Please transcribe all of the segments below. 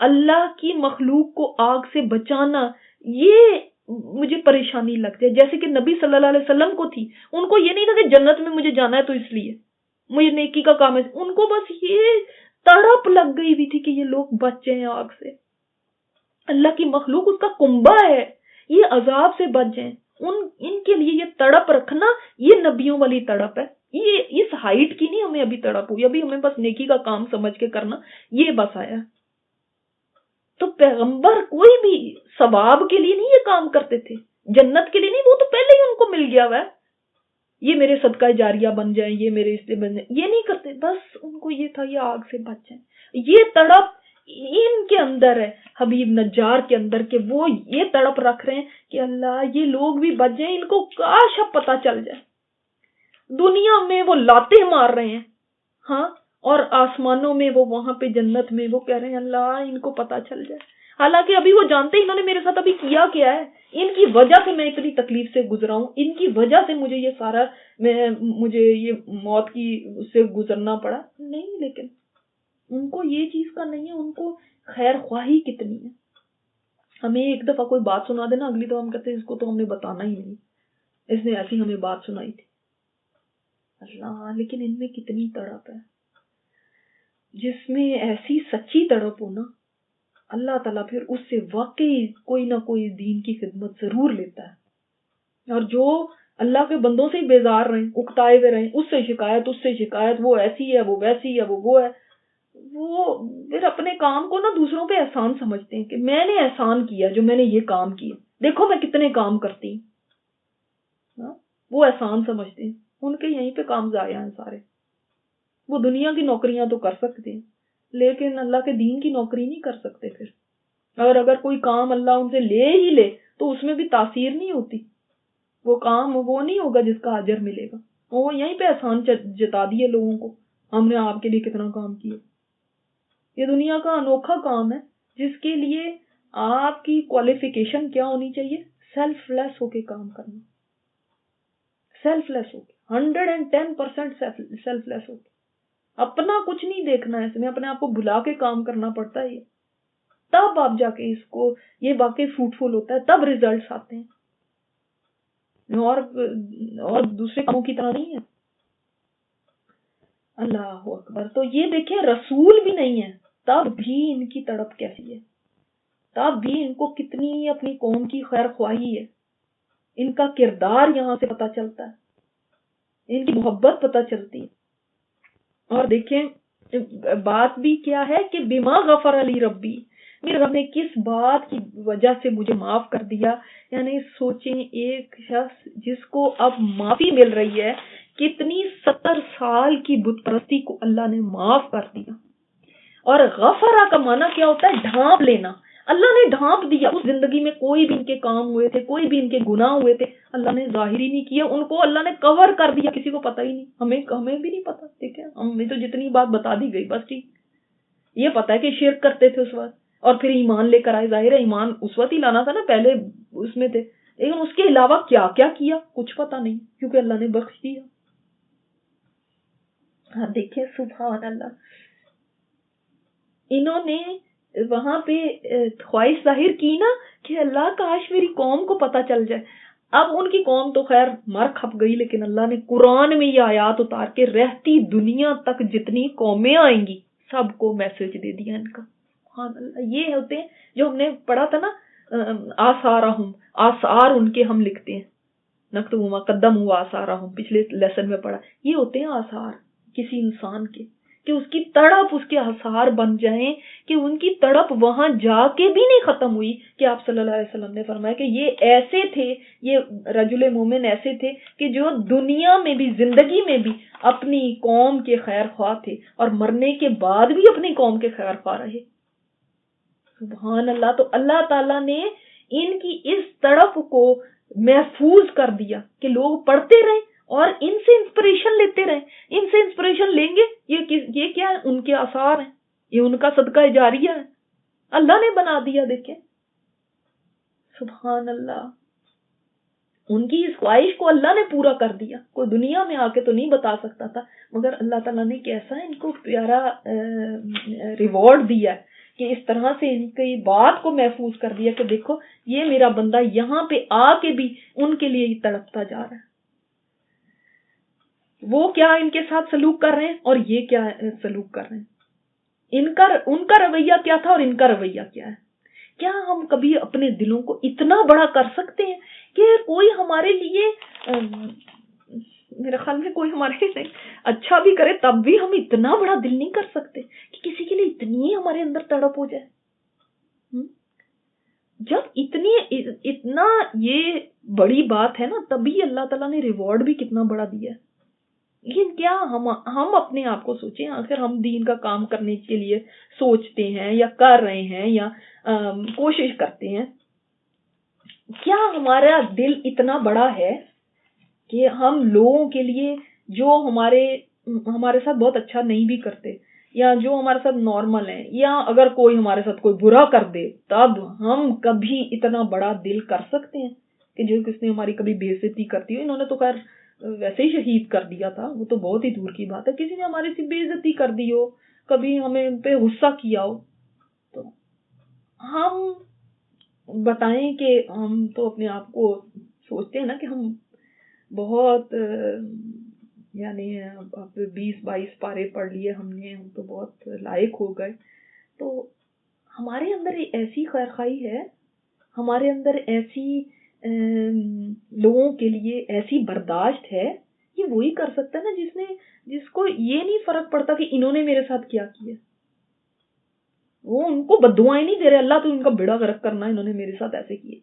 اللہ کی مخلوق کو آگ سے بچانا، یہ مجھے پریشانی لگتی ہے. جیسے کہ نبی صلی اللہ علیہ وسلم کو تھی، ان کو یہ نہیں تھا کہ جنت میں مجھے جانا ہے تو اس لیے مجھے نیکی کا کام ہے، ان کو بس یہ تڑپ لگ گئی ہوئی تھی کہ یہ لوگ بچ جائیں آگ سے. اللہ کی مخلوق اس کا کنبہ ہے، یہ عذاب سے بچ جائیں، ان کے لیے یہ تڑپ رکھنا، یہ نبیوں والی تڑپ ہے. یہ اس ہائٹ کی نہیں ہمیں ابھی تڑپ ہوئی، ابھی ہمیں بس نیکی کا کام سمجھ کے کرنا، یہ بس آیا. تو پیغمبر کوئی بھی ثواب کے لیے نہیں یہ کام کرتے تھے، جنت کے لیے نہیں، وہ تو پہلے ہی ان کو مل گیا ہوا ہے. یہ میرے صدقہ جاریہ بن جائیں، یہ میرے اس لیے بن جائیں، یہ نہیں کرتے. بس ان کو یہ تھا یہ آگ سے بچ جائیں. یہ تڑپ ان کے اندر ہے، حبیب نجار کے اندر، کہ وہ یہ تڑپ رکھ رہے ہیں کہ اللہ یہ لوگ بھی بچ جائیں، ان کو کاش اب پتہ چل جائے. دنیا میں وہ لاتے مار رہے ہیں، ہاں، اور آسمانوں میں وہ وہاں پہ جنت میں وہ کہہ رہے ہیں اللہ ان کو پتہ چل جائے. حالانکہ ابھی وہ جانتے ہیں انہوں نے میرے ساتھ ابھی کیا کیا ہے، ان کی وجہ سے میں اتنی تکلیف سے گزرا ہوں، ان کی وجہ سے مجھے یہ سارا مجھے یہ موت کی سے گزرنا پڑا. نہیں، لیکن ان کو یہ چیز کا نہیں ہے، ان کو خیر خواہی کتنی ہے. ہمیں ایک دفعہ کوئی بات سنا دینا، اگلی دفعہ ہم کہتے ہیں اس کو تو ہم نے بتانا ہی نہیں، اس نے ایسی ہمیں بات سنائی تھی. اللہ، لیکن ان میں کتنی تڑپ ہے. جس میں ایسی سچی تڑپ ہو نا، اللہ تعالیٰ پھر اس سے واقعی کوئی نہ کوئی دین کی خدمت ضرور لیتا ہے. اور جو اللہ کے بندوں سے ہی بیزار رہیں، اکتائے ہوئے رہیں، اس سے شکایت، وہ ایسی ہے، وہ ویسی ہے، وہ ہے، وہ پھر اپنے کام کو نا دوسروں پہ احسان سمجھتے ہیں کہ میں نے احسان کیا جو میں نے یہ کام کیا، دیکھو میں کتنے کام کرتی ہوں. وہ احسان سمجھتے ہیں، ان کے یہیں پہ کام ضائع ہیں سارے. وہ دنیا کی نوکریاں تو کر سکتے ہیں لیکن اللہ کے دین کی نوکری نہیں کر سکتے. پھر اور اگر کوئی کام اللہ ان سے لے ہی لے تو اس میں بھی تاثیر نہیں ہوتی، وہ کام وہ نہیں ہوگا جس کا اجر ملے گا. وہ یہیں پہ احسان جتا دیے لوگوں کو، ہم نے آپ کے لیے کتنا کام کیا. یہ دنیا کا انوکھا کام ہے جس کے لیے آپ کی کوالیفیکیشن کیا ہونی چاہیے؟ سیلف لیس ہو کے کام کرنا، سیلف لیس ہو کے 110% سیلف لیس ہو کے، اپنا کچھ نہیں دیکھنا ہے، اس میں اپنے آپ کو بھلا کے کام کرنا پڑتا ہے. تب آپ جا کے اس کو یہ واقعی فروٹفل ہوتا ہے، تب ریزلٹس آتے ہیں، اور دوسرے کاموں کی طرح نہیں ہے. اللہ اکبر. تو یہ دیکھیں رسول بھی نہیں ہے تب بھی ان کی تڑپ کیسی ہے، تب بھی ان کو کتنی اپنی قوم کی خیر خواہی ہے. ان کا کردار یہاں سے پتہ چلتا ہے، ان کی محبت پتہ چلتی ہے. اور دیکھیں بات بھی کیا ہے کہ بما غفر علی ربی، میرے رب نے کس بات کی وجہ سے مجھے معاف کر دیا. یعنی سوچیں ایک شخص جس کو اب معافی مل رہی ہے، کتنی 70 سال کی بت پرستی کو اللہ نے معاف کر دیا. اور غفرہ کا معنی کیا ہوتا ہے؟ ڈھانپ لینا. اللہ نے ڈھانپ دیا. اس زندگی میں کوئی بھی ان کے کام ہوئے تھے، کوئی بھی ان کے گناہ ہوئے تھے، اللہ نے ظاہر ہی نہیں کیا، ان کو اللہ نے کور کر دیا، کسی کو پتہ ہی نہیں. ہمیں بھی نہیں پتا. ٹھیک ہے، ہمیں تو جتنی بات بتا دی گئی بس ٹھیک. یہ پتا ہے کہ شرک کرتے تھے اس وقت، اور پھر ایمان لے کر آئے. ظاہر ہے ایمان اس وقت ہی لانا تھا نا، پہلے اس میں تھے، لیکن اس کے علاوہ کیا کیا کیا کچھ پتا نہیں، کیونکہ اللہ نے بخش دیا. ہاں دیکھیں سبحان اللہ. انہوں نے وہاں پہ خواہش ظاہر کی نا کہ اللہ کاش میری قوم کو پتہ چل جائے. اب ان کی قوم تو خیر مر کھپ گئی، لیکن اللہ نے قرآن میں یہ آیات اتار کے رہتی دنیا تک جتنی قومیں آئیں گی سب کو میسج دے دیا ان کا. سبحان اللہ. یہ ہوتے ہیں جو ہم نے پڑھا تھا نا، آثارہم، آثار ان کے ہم لکھتے ہیں، نکتب ما قدموا آثارہم، پچھلے لیسن میں پڑھا. یہ ہوتے ہیں آثار کسی انسان کے، کہ اس کی تڑپ اس کے آثار بن جائیں، کہ ان کی تڑپ وہاں جا کے بھی نہیں ختم ہوئی. کہ آپ صلی اللہ علیہ وسلم نے فرمایا کہ یہ ایسے تھے، یہ رجل مومن ایسے تھے کہ جو دنیا میں بھی، زندگی میں بھی اپنی قوم کے خیر خواہ تھے، اور مرنے کے بعد بھی اپنی قوم کے خیر خواہ رہے. سبحان اللہ. تو اللہ تعالیٰ نے ان کی اس تڑپ کو محفوظ کر دیا کہ لوگ پڑھتے رہیں اور ان سے انسپریشن لیتے رہیں. ان سے انسپریشن لیں گے، یہ کیا ہے؟ ان کے آثار ہیں، یہ ان کا صدقہ جاریہ ہے، اللہ نے بنا دیا. دیکھیں سبحان اللہ. ان کی اس خواہش کو اللہ نے پورا کر دیا. کوئی دنیا میں آ کے تو نہیں بتا سکتا تھا، مگر اللہ تعالیٰ نے کیسا ان کو پیارا ریوارڈ دیا ہے کہ اس طرح سے ان کی بات کو محفوظ کر دیا کہ دیکھو یہ میرا بندہ یہاں پہ آ کے بھی ان کے لیے تڑپتا جا رہا ہے. وہ کیا ان کے ساتھ سلوک کر رہے ہیں اور یہ کیا سلوک کر رہے ہیں. ان کا رویہ کیا تھا اور ان کا رویہ کیا ہے. کیا ہم کبھی اپنے دلوں کو اتنا بڑا کر سکتے ہیں کہ کوئی ہمارے لیے میرے خیال میں کوئی ہمارے لیے اچھا بھی کرے تب بھی ہم اتنا بڑا دل نہیں کر سکتے کہ کسی کے لیے اتنی ہمارے اندر تڑپ ہو جائے. جب اتنا یہ بڑی بات ہے نا تبھی اللہ تعالیٰ نے ریوارڈ بھی کتنا بڑا دیا ہے. لیکن کیا ہم اپنے آپ کو سوچیں, آخر ہم دین کا کام کرنے کے لیے سوچتے ہیں یا کر رہے ہیں یا کوشش کرتے ہیں, کیا ہمارا دل اتنا بڑا ہے کہ ہم لوگوں کے لیے جو ہمارے ساتھ بہت اچھا نہیں بھی کرتے یا جو ہمارے ساتھ نارمل ہیں یا اگر کوئی ہمارے ساتھ کوئی برا کر دے تب ہم کبھی اتنا بڑا دل کر سکتے ہیں کہ جو کس نے ہماری کبھی بے عزتی کرتی ہو. انہوں نے تو خیر ویسے ہی شہید کر دیا تھا, وہ تو بہت ہی دور کی بات ہے. کسی نے ہماری سی بے عزتی کر دی ہو, کبھی ہمیں پہ غصہ کیا ہو, تو ہم بتائیں کہ ہم تو اپنے آپ کو سوچتے ہیں نا کہ ہم بہت یعنی اب 20-22 پارے پڑھ لیے ہم نے, ہم تو بہت لائق ہو گئے. تو ہمارے اندر ایسی خیرخواہی ہے, ہمارے اندر ایسی لوگوں کے لیے ایسی برداشت ہے, یہ وہی کر سکتا ہے نا جس کو یہ نہیں فرق پڑتا کہ انہوں نے میرے ساتھ کیا کیا. وہ ان کو بددعائیں نہیں دے رہے, اللہ تو ان کا بیڑا غرق کرنا, انہوں نے میرے ساتھ ایسے کیے.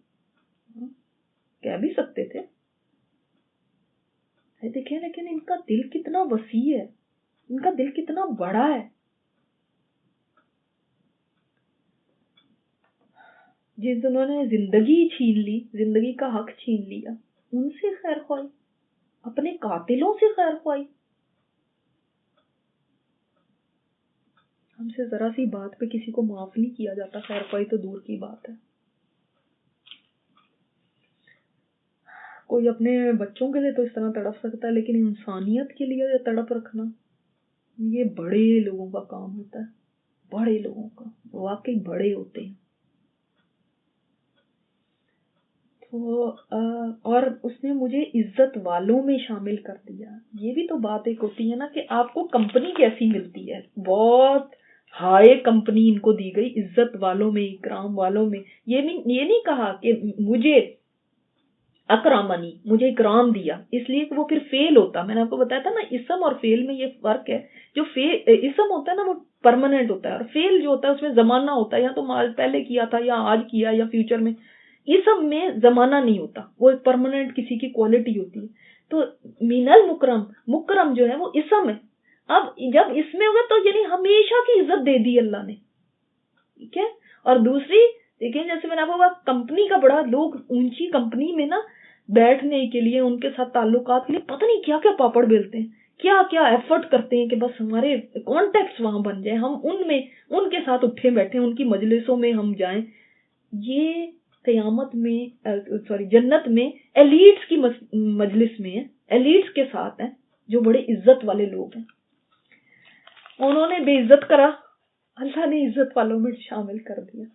کہہ بھی سکتے تھے دیکھیں, لیکن ان کا دل کتنا وسیع ہے, ان کا دل کتنا بڑا ہے. جنہوں نے زندگی چھین لی, زندگی کا حق چھین لیا, ان سے خیر خواہی, اپنے قاتلوں سے خیر خواہی. ہم سے ذرا سی بات پہ کسی کو معاف نہیں کیا جاتا, خیر خواہی تو دور کی بات ہے. کوئی اپنے بچوں کے لیے تو اس طرح تڑپ سکتا ہے, لیکن انسانیت کے لیے تڑپ رکھنا یہ بڑے لوگوں کا کام ہوتا ہے, بڑے لوگوں کا, واقعی بڑے ہوتے ہیں. تو اور اس نے مجھے عزت والوں میں شامل کر دیا. یہ بھی تو بات ایک ہوتی ہے نا کہ آپ کو کمپنی کیسی ملتی ہے, بہت ہائی کمپنی ان کو دی گئی, عزت والوں میں, اکرام والوں میں. یہ نہیں کہا کہ مجھے اکرامنی, مجھے اکرام دیا, اس لیے کہ وہ پھر فیل ہوتا. میں نے آپ کو بتایا تھا نا اسم اور فیل میں یہ فرق ہے. جو اسم ہوتا ہے نا وہ پرماننٹ ہوتا ہے, اور فیل جو ہوتا ہے اس میں زمانہ ہوتا ہے, یا تو پہلے کیا تھا یا آج کیا یا فیوچر میں. اسم میں زمانہ نہیں ہوتا, وہ ایک پرماننٹ کسی کی کوالٹی ہوتی ہے. تو من المکرم, مکرم جو ہے وہ اسم ہے. اب جب اس میں ہوگا تو یعنی ہمیشہ کی عزت دے دی اللہ نے, ٹھیک ہے. اور دوسری دیکھیں, جیسے میں نے آپ کو کمپنی کا بڑا, لوگ اونچی کمپنی میں نا بیٹھنے کے لیے, ان کے ساتھ تعلقات کے لیے پتہ نہیں کیا کیا پاپڑ بیلتے ہیں, کیا کیا ایفرٹ کرتے ہیں کہ بس ہمارے کانٹیکٹس وہاں بن جائیں, ہم ان کے ساتھ اٹھے بیٹھیں, ان کی مجلسوں میں ہم جائیں. یہ قیامت میں جنت میں ایلیٹس کی مجلس میں ہیں, ایلیٹس کے ساتھ ہیں جو بڑے عزت والے لوگ ہیں. انہوں نے بے عزت کرا, اللہ نے عزت والوں میں شامل کر دیا.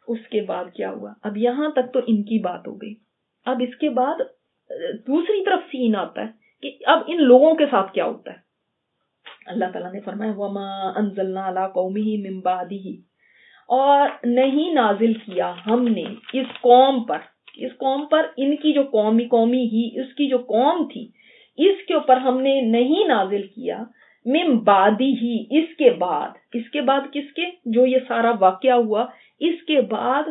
اس کے بعد کیا ہوا, اب یہاں تک تو ان کی بات ہو گئی. اب اس کے بعد دوسری طرف سین آتا ہے کہ اب ان لوگوں کے ساتھ کیا ہوتا ہے. اللہ تعالیٰ نے فرمایا وَمَا أَنزَلْنَا عَلَىٰ قَوْمِهِ مِن بَعْدِهِ, اور نہیں نازل کیا ہم نے اس قوم پر, ان کی جو قومی ہی, اس کی جو قوم تھی, اس کے اوپر ہم نے نہیں نازل کیا من بعدہ, اس کے بعد کس کے, جو یہ سارا واقعہ ہوا اس کے بعد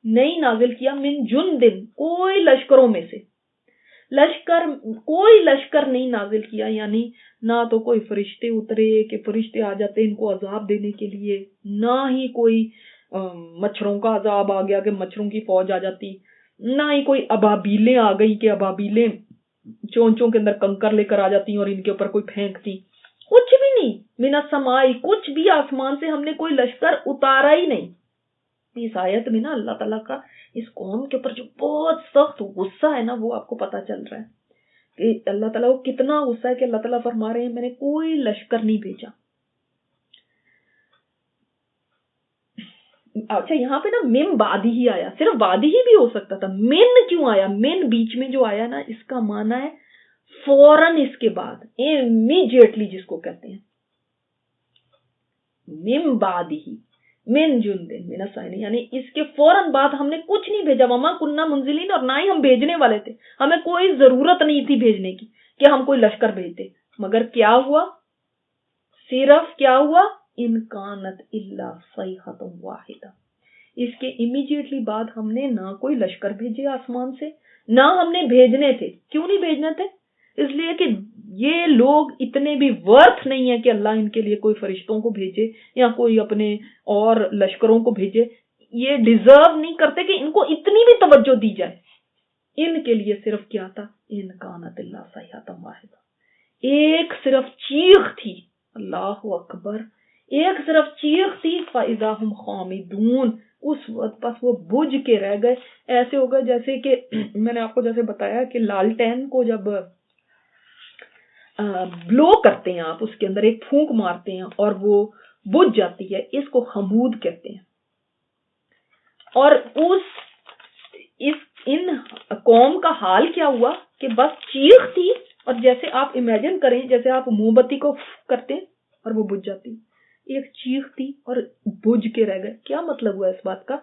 نہیں نازل کیا من جندن, کوئی لشکروں میں سے, کوئی لشکر نہیں نازل کیا. یعنی نہ تو کوئی فرشتے اترے کہ فرشتے آ جاتے ان کو عذاب دینے کے لیے, نہ ہی کوئی مچھروں کا عذاب آ گیا کہ مچھروں کی فوج آ جاتی, نہ ہی کوئی ابابیلیں آ گئی کہ ابابیلیں چونچوں کے اندر کنکر لے کر آ جاتی اور ان کے اوپر کوئی پھینکتی. کچھ بھی نہیں, من السماء, کچھ بھی آسمان سے ہم نے کوئی لشکر اتارا ہی نہیں. اس آیت میں نا اللہ تعالیٰ کا اس قوم کے اوپر جو بہت سخت غصہ ہے نا, وہ آپ کو پتا چل رہا ہے کہ اللہ تعالیٰ کو کتنا غصہ ہے کہ اللہ تعالیٰ فرما رہے ہیں میں نے کوئی لشکر نہیں بھیجا. اچھا یہاں پہ نا من بعد ہی آیا, صرف بعد ہی بھی ہو سکتا تھا, من کیوں آیا؟ من بیچ میں جو آیا نا, اس کا معنی ہے فوراً اس کے بعد, امیڈیٹلی جس کو کہتے ہیں من بعد ہی, من جندن من السائن, یعنی اس کے فوراً بعد ہم نے کچھ نہیں بھیجا. وما کننا منزلین, اور نہ ہی ہم بھیجنے والے تھے, ہمیں کوئی ضرورت نہیں تھی بھیجنے کی کہ ہم کوئی لشکر بھیجتے. مگر کیا ہوا, صرف کیا ہوا, ان کانت الا صیحۃ واحدہ, اس کے امیڈیٹلی بعد ہم نے نہ کوئی لشکر بھیجے آسمان سے, نہ ہم نے بھیجنے تھے. کیوں نہیں بھیجنے تھے؟ اس لیے کہ یہ لوگ اتنے بھی ورتھ نہیں ہے کہ اللہ ان کے لیے کوئی فرشتوں کو بھیجے یا کوئی اپنے اور لشکروں کو بھیجے. یہ ڈیزرو نہیں کرتے کہ ان کو اتنی بھی توجہ دی جائے. ان کے لیے صرف کیا تھا, ان کانت الا صیحۃ واحدہ, ایک صرف چیخ تھی, اللہ اکبر, ایک صرف چیخ تھی. فاذا ہم خامدون, اس وقت بس وہ بجھ کے رہ گئے. ایسے ہو گئے جیسے کہ میں نے آپ کو جیسے بتایا کہ لالٹین کو جب بلو کرتے ہیں آپ, اس کے اندر ایک پھونک مارتے ہیں اور وہ بجھ جاتی ہے, اس کو خمود کہتے ہیں. اور ان قوم کا حال کیا ہوا کہ بس چیخ تھی, اور جیسے آپ امیجن کریں جیسے آپ موم بتی کو کرتے ہیں اور وہ بجھ جاتی, ایک چیخ تھی اور بجھ کے رہ گئے. کیا مطلب ہوا اس بات کا؟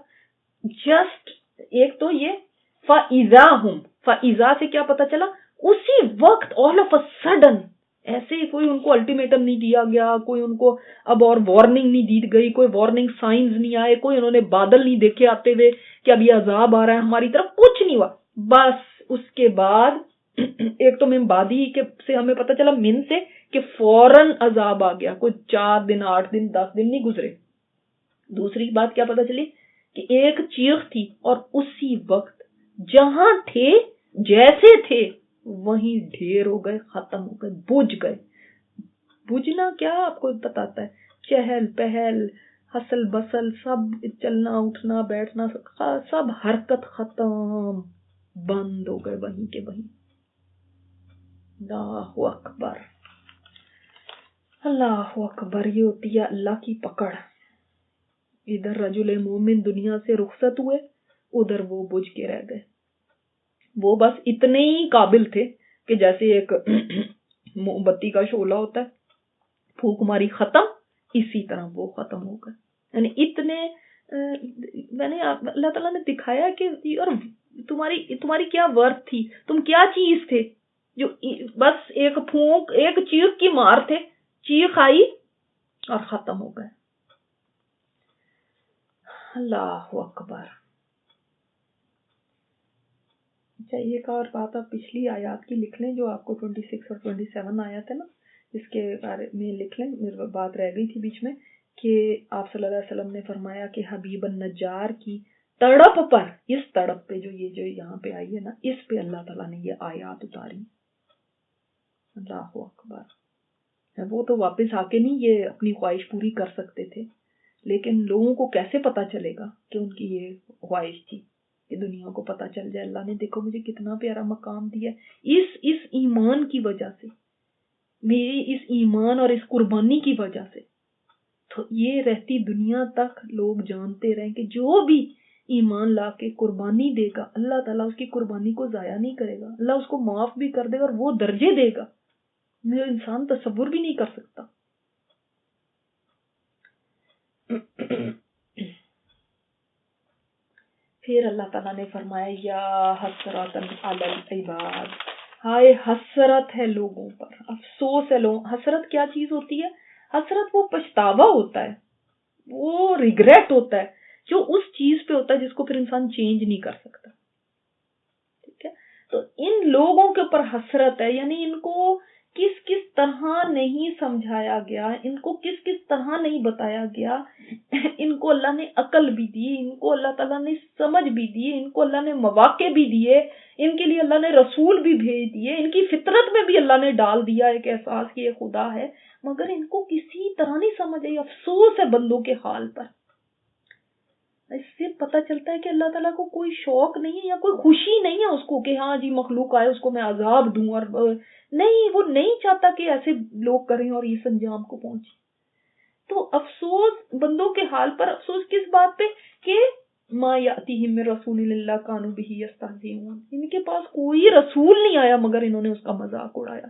جسٹ ایک تو یہ فَإِذَا هُمْ, فَإِذَا سے کیا پتا چلا, اسی وقت آل آف اے سڈن, ایسے کوئی ان کو الٹیمیٹم نہیں دیا گیا, کوئی ان کو اب اور وارننگ نہیں دی گئی, کوئی وارننگ سائنز نہیں آئے, کوئی انہوں نے بادل نہیں دیکھے آتے ہوئے کہ اب یہ عذاب آ رہا ہے ہماری طرف, کچھ نہیں ہوا. بس اس کے بعد ایک تو من بعدی سے ہمیں پتا چلا, من سے کہ فوراً عذاب آ گیا, کوئی 4 دن 8 دن 10 دن نہیں گزرے. دوسری بات کیا پتا چلی کہ ایک چیخ تھی اور اسی وقت جہاں تھے جیسے تھے وہیں ڈھیر ہو گئے, ختم ہو گئے, بجھ گئے. بجھنا کیا آپ کو بتاتا ہے؟ چہل پہل, ہسل بسل, سب چلنا اٹھنا بیٹھنا, سب حرکت ختم, بند ہو گئے وہیں کے وہیں. اللہ اکبر, اللہ اکبر. یہ ہوتی ہے اللہ کی پکڑ. ادھر رجل مومن دنیا سے رخصت ہوئے, ادھر وہ بجھ کے رہ گئے. وہ بس اتنے ہی قابل تھے کہ جیسے ایک موم بتی کا شعلہ ہوتا ہے, پھونک ماری ختم, اسی طرح وہ ختم ہو گئے. یعنی اتنے میں نے اللہ تعالیٰ نے دکھایا کہ اور تمہاری کیا ورتھ تھی, تم کیا چیز تھے جو بس ایک پھونک, ایک چیخ کی مار تھے, چیخ آئی اور ختم ہو گئے. اللہ اکبر. اچھا ایک اور بات آپ پچھلی آیات کی لکھ لیں جو آپ کو 26 اور 27 آیات ہے نا, اس کے بارے میں لکھ لیں. میری بات رہ گئی تھی بیچ میں کہ آپ صلی اللہ علیہ وسلم نے فرمایا کہ حبیب النجار کی تڑپ پر, اس تڑپ پہ جو یہاں پہ آئی ہے نا, اس پہ اللہ تعالیٰ نے یہ آیات اتاری. اللہ اکبر. وہ تو واپس آ کے نہیں یہ اپنی خواہش پوری کر سکتے تھے, لیکن لوگوں کو کیسے پتا چلے گا کہ ان کی یہ خواہش تھی کہ دنیا کو پتا چل جائے اللہ نے دیکھو مجھے کتنا پیارا مقام دیا اس ایمان کی وجہ سے, میری اس ایمان اور اس قربانی کی وجہ سے. تو یہ رہتی دنیا تک لوگ جانتے رہیں کہ جو بھی ایمان لا کے قربانی دے گا اللہ تعالیٰ اس کی قربانی کو ضائع نہیں کرے گا, اللہ اس کو معاف بھی کر دے گا اور وہ درجے دے گا جو انسان تصور بھی نہیں کر سکتا. پھر اللہ تعالیٰ نے فرمایا یا حسرۃ علی العباد, ہائے حسرت ہے لوگوں پر, افسوس ہے لوگوں. حسرت کیا چیز ہوتی ہے؟ حسرت وہ پچھتاوا ہوتا ہے, وہ ریگریٹ ہوتا ہے جو اس چیز پہ ہوتا ہے جس کو پھر انسان چینج نہیں کر سکتا. ٹھیک ہے, تو ان لوگوں کے اوپر حسرت ہے, یعنی ان کو کس کس طرح نہیں سمجھایا گیا, ان کو کس کس طرح نہیں بتایا گیا. ان کو اللہ نے عقل بھی دی, ان کو اللہ تعالیٰ نے سمجھ بھی دی, ان کو اللہ نے مواقع بھی دیے, ان کے لیے اللہ نے رسول بھی بھیج دیے, ان کی فطرت میں بھی اللہ نے ڈال دیا ایک احساس کہ یہ خدا ہے, مگر ان کو کسی طرح نہیں سمجھ آئی. افسوس ہے بندوں کے حال پر. اس سے پتہ چلتا ہے کہ اللہ تعالیٰ کو کوئی شوق نہیں ہے یا کوئی خوشی نہیں ہے اس کو کہ ہاں جی مخلوق آئے اس کو میں عذاب دوں, اور نہیں, وہ نہیں چاہتا کہ ایسے لوگ کریں اور اس انجام کو پہنچے. تو افسوس بندوں کے حال پر، افسوس کس بات پہ کہ ما یاتیہم من رسول الا کانوا بہ یستہزئون، ان کے پاس کوئی رسول نہیں آیا مگر انہوں نے اس کا مذاق اڑایا،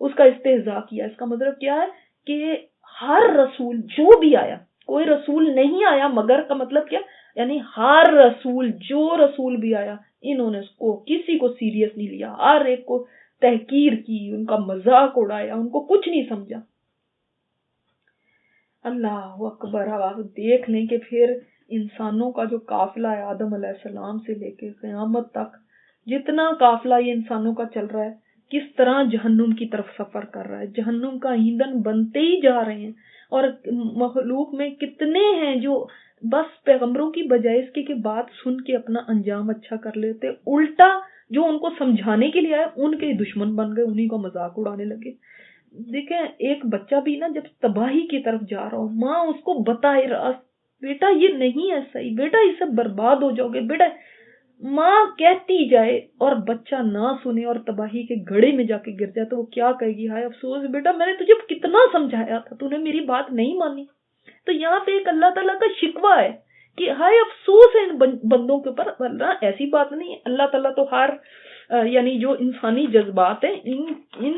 اس کا استہزاء کیا۔ اس کا مطلب کیا ہے کہ ہر رسول جو بھی آیا، کوئی رسول نہیں آیا مگر کا مطلب کیا، یعنی ہر رسول جو رسول بھی آیا انہوں نے اس کو کسی کو سیریس نہیں لیا، ہر ایک کو تحقیر کی، ان کا مذاق اڑایا، ان کو کچھ نہیں سمجھا۔ اللہ اکبر۔ آپ دیکھ لیں کہ پھر انسانوں کا جو قافلہ ہے آدم علیہ السلام سے لے کے قیامت تک، جتنا قافلہ یہ انسانوں کا چل رہا ہے، کس طرح جہنم کی طرف سفر کر رہا ہے، جہنم کا ایندھن بنتے ہی جا رہے ہیں۔ اور مخلوق میں کتنے ہیں جو بس پیغمبروں کی بجائے اس کے کہ بات سن کے اپنا انجام اچھا کر لیتے، الٹا جو ان کو سمجھانے کے لیے آئے ان کے دشمن بن گئے، انہی کا مذاق اڑانے لگے۔ دیکھیں ایک بچہ بھی نا جب تباہی کی طرف جا رہا ہو، ماں اس کو بتائے بیٹا یہ نہیں ہے صحیح، بیٹا اس سے برباد ہو جاؤ گے، بیٹا ماں کہتی جائے اور بچہ نہ سنے اور تباہی کے گڑھے میں جا کے گر جائے تو وہ کیا کہے گی، ہائے افسوس بیٹا میں نے تجھے کتنا سمجھایا تھا، تو نے میری بات نہیں مانی۔ تو یہاں پہ ایک اللہ تعالیٰ کا شکوہ ہے کہ ہائے افسوس ہے ان بندوں کے اوپر، ورنہ ایسی بات نہیں ہے۔ اللہ تعالیٰ تو ہر یعنی جو انسانی جذبات ہیں ان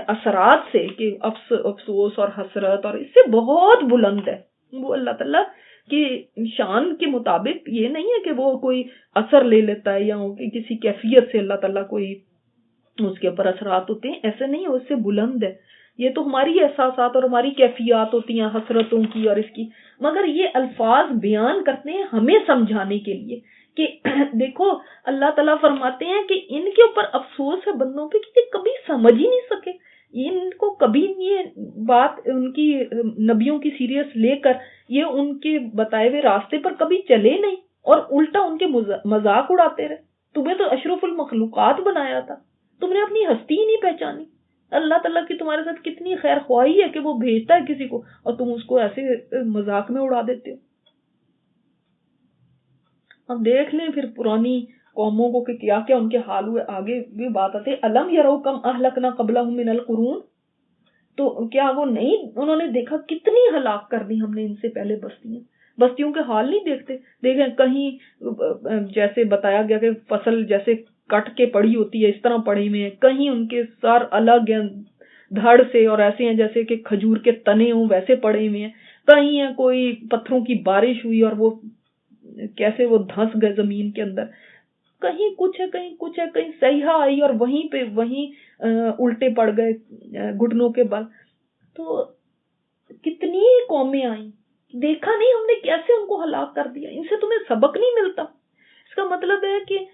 اثرات سے کہ افسوس اور حسرت اور اس سے بہت بلند ہے وہ اللہ تعالیٰ کی شان کے مطابق۔ یہ نہیں ہے کہ وہ کوئی اثر لے لیتا ہے یا کسی کیفیت سے اللہ تعالیٰ کوئی اس کے اوپر اثرات ہوتے ہیں، ایسے نہیں ہے، اس سے بلند ہے۔ یہ تو ہماری احساسات اور ہماری کیفیات ہوتی ہیں حسرتوں کی اور اس کی، مگر یہ الفاظ بیان کرتے ہیں ہمیں سمجھانے کے لیے کہ دیکھو اللہ تعالیٰ فرماتے ہیں کہ ان کے اوپر افسوس ہے بندوں پہ کہ کبھی سمجھ ہی نہیں سکے، ان کو کبھی یہ بات ان کی نبیوں کی سیریس لے کر یہ ان کے بتائے ہوئے راستے پر کبھی چلے نہیں اور الٹا ان کے مذاق اڑاتے رہے۔ تمہیں تو اشرف المخلوقات بنایا تھا، تم نے اپنی ہستی ہی نہیں پہچانی۔ اللہ تعالیٰ کی تمہارے ساتھ کتنی خیر خواہی ہے کہ وہ بھیجتا ہے کسی کو اور تم اس کو ایسے مذاق میں اڑا دیتے ہو۔ اب دیکھ لیں پھر پرانی قوموں کو کہ کیا کیا ان کے حال ہوئے، آگے بھی بات آتے الم یرو کم اہلکنا قبلہم من القرون، تو کیا وہ نہیں انہوں نے دیکھا کتنی ہلاک کر دی ہم نے ان سے پہلے بستیوں کے حال نہیں دیکھتے؟ دیکھیں کہیں جیسے بتایا گیا کہ فصل جیسے کٹ کے پڑی ہوتی ہے اس طرح پڑے ہوئے ہیں، کہیں ان کے سر الگ ہیں دھڑ سے اور ایسے ہیں جیسے کہ کھجور کے تنے ہوں ویسے پڑے ہوئے ہیں، کہیں ہیں کوئی پتھروں کی بارش ہوئی اور وہ کیسے وہ دھنس گئے زمین کے اندر، کہیں کچھ ہے کہیں کچھ ہے، کہیں سیاح آئی اور وہیں پہ الٹے پڑ گئے گھٹنوں کے بل۔ تو کتنی قومیں آئیں، دیکھا نہیں ہم نے کیسے ان کو ہلاک کر دیا، ان سے تمہیں سبق نہیں ملتا؟ اس کا مطلب ہے کہ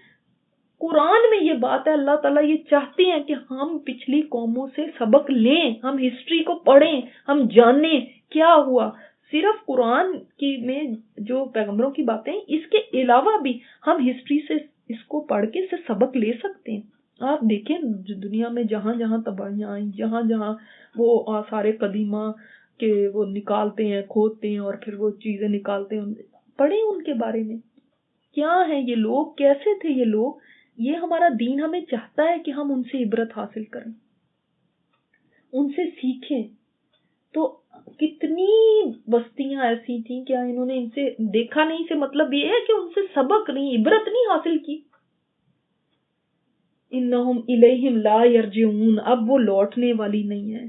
قرآن میں یہ بات ہے، اللہ تعالیٰ یہ چاہتے ہیں کہ ہم پچھلی قوموں سے سبق لیں، ہم ہسٹری کو پڑھیں، ہم جانیں کیا ہوا۔ صرف قرآن کی میں جو پیغمبروں کی باتیں اس کے علاوہ بھی ہم ہسٹری سے اس کو پڑھ کے اس سے سبق لے سکتے ہیں۔ آپ دیکھیں دنیا میں جہاں جہاں تباہیاں آئیں، جہاں جہاں وہ آثار قدیمہ کہ وہ نکالتے ہیں کھودتے ہیں اور پھر وہ چیزیں نکالتے ہیں، پڑھیں ان کے بارے میں کیا ہیں یہ لوگ، کیسے تھے یہ لوگ۔ یہ ہمارا دین ہمیں چاہتا ہے کہ ہم ان سے عبرت حاصل کریں، ان سے سیکھیں۔ تو کتنی بستیاں ایسی تھیں، کیا انہوں نے ان سے دیکھا نہیں؟ سے مطلب یہ ہے کہ ان سے سبق نہیں، عبرت نہیں حاصل کی۔ انہم الیہم لا یرجعون، اب وہ لوٹنے والی نہیں ہے۔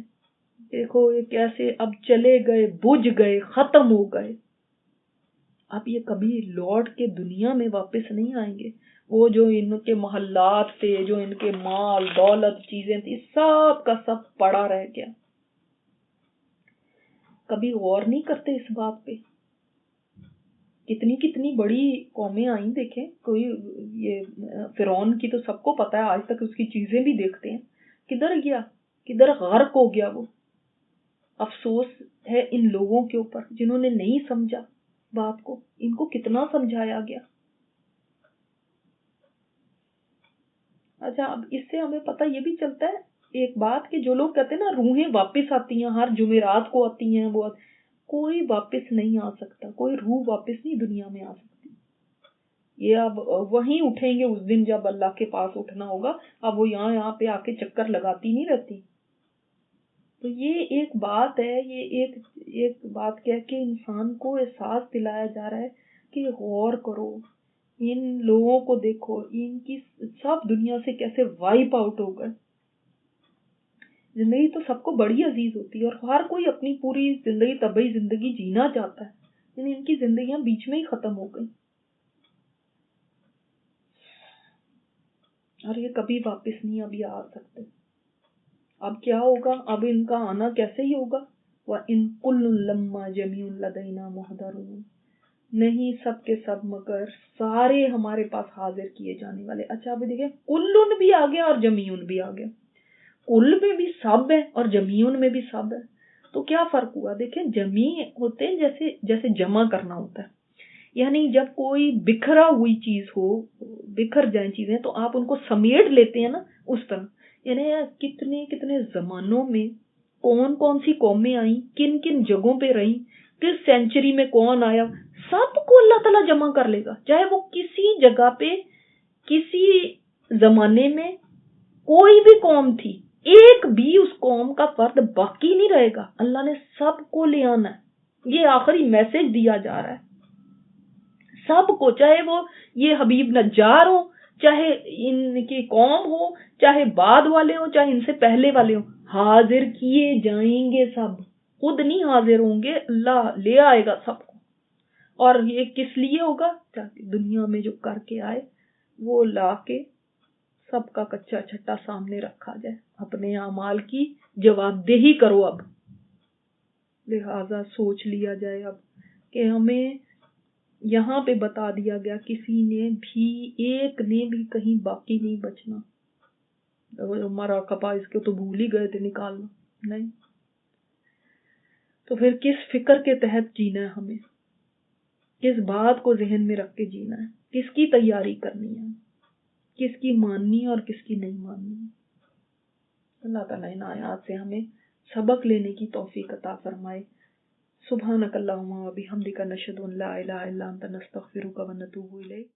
دیکھو یہ کیسے اب چلے گئے، بجھ گئے، ختم ہو گئے، اب یہ کبھی لوٹ کے دنیا میں واپس نہیں آئیں گے۔ وہ جو ان کے محلات تھے، جو ان کے مال دولت چیزیں تھی، سب کا سب پڑا رہ گیا۔ کبھی غور نہیں کرتے اس بات پہ؟ کتنی کتنی بڑی قومیں آئیں، دیکھیں کوئی یہ فرعون کی تو سب کو پتا ہے، آج تک اس کی چیزیں بھی دیکھتے ہیں، کدھر گیا، کدھر غرق ہو گیا وہ۔ افسوس ہے ان لوگوں کے اوپر جنہوں نے نہیں سمجھا بات کو، ان کو کتنا سمجھایا گیا۔ اچھا اب اس سے ہمیں پتہ یہ بھی چلتا ہے ایک بات کہ جو لوگ کہتے ہیں نا روحیں واپس آتی ہیں، ہر جمعرات کو آتی ہیں، وہ کوئی واپس نہیں آ سکتا، کوئی روح واپس نہیں دنیا میں آ سکتی۔ یہ اب وہیں اٹھیں گے اس دن جب اللہ کے پاس اٹھنا ہوگا، اب وہ یہاں پہ آ کے چکر لگاتی نہیں رہتی۔ تو یہ ایک بات ہے، یہ ایک بات کہہ کے انسان کو احساس دلایا جا رہا ہے کہ غور کرو، ان لوگوں کو دیکھو، ان کی سب دنیا سے کیسے وائپ آؤٹ ہو گئے۔ زندگی تو سب کو بڑی عزیز ہوتی ہے اور ہر کوئی اپنی پوری زندگی طبعی زندگی جینا چاہتا ہے، لیکن ان کی زندگیاں بیچ میں ہی ختم ہو گئی اور یہ کبھی واپس نہیں ابھی آ سکتے۔ اب کیا ہوگا؟ اب ان کا آنا کیسے ہی ہوگا؟ وَإِن كُلٌّ لَمَّا جَمِيعٌ لَدَيْنَا مُحْضَرُونَ، نہیں سب کے سب مگر سارے ہمارے پاس حاضر کیے جانے والے۔ اچھا ابھی دیکھیں، کلن بھی آ گیا اور جمیون بھی آ گیا، کل میں بھی سب ہے اور جمیون میں بھی سب ہے، تو کیا فرق ہوا؟ دیکھیں جمی ہوتے ہیں جیسے جمع کرنا ہوتا ہے، یعنی جب کوئی بکھرا ہوئی چیز ہو، بکھر جائیں چیزیں تو آپ ان کو سمیٹ لیتے ہیں نا، اس طرح یعنی کتنے کتنے زمانوں میں کون کون سی قومیں آئیں، کن کن جگہوں پہ رہیں، کس سینچری میں کون آیا، سب کو اللہ تعالیٰ جمع کر لے گا، چاہے وہ کسی جگہ پہ کسی زمانے میں کوئی بھی قوم تھی، ایک بھی اس قوم کا فرد باقی نہیں رہے گا، اللہ نے سب کو لے آنا ہے۔ یہ آخری میسج دیا جا رہا ہے سب کو، چاہے وہ یہ حبیب نجار ہو، چاہے ان کی قوم ہو، چاہے بعد والے ہو، چاہے ان سے پہلے والے ہو، حاضر کیے جائیں گے سب، خود نہیں حاضر ہوں گے، اللہ لے آئے گا سب کو۔ اور یہ کس لیے ہوگا؟ تاکہ دنیا میں جو کر کے آئے وہ لا کے سب کا کچا چھٹا سامنے رکھا جائے، اپنے اعمال کی جواب دہی کرو۔ اب لہذا سوچ لیا جائے اب کہ ہمیں یہاں پہ بتا دیا گیا کسی نے بھی، ایک نے بھی کہیں باقی نہیں بچنا۔ ہمارا کپا اس کو تو بھول ہی گئے تھے نکالنا، نہیں تو پھر کس فکر کے تحت جینا ہے ہمیں، کس بات کو ذہن میں رکھ کے جینا ہے، کس کی تیاری کرنی ہے، کس کی ماننی ہے اور کس کی نہیں ماننی ہے۔ اللہ تعالیٰ ان آیات سے ہمیں سبق لینے کی توفیق عطا فرمائے۔ سبحانک اللہم و بحمدک، نشہد ان لا الہ الا انت، نستغفرک و نتوب الیک۔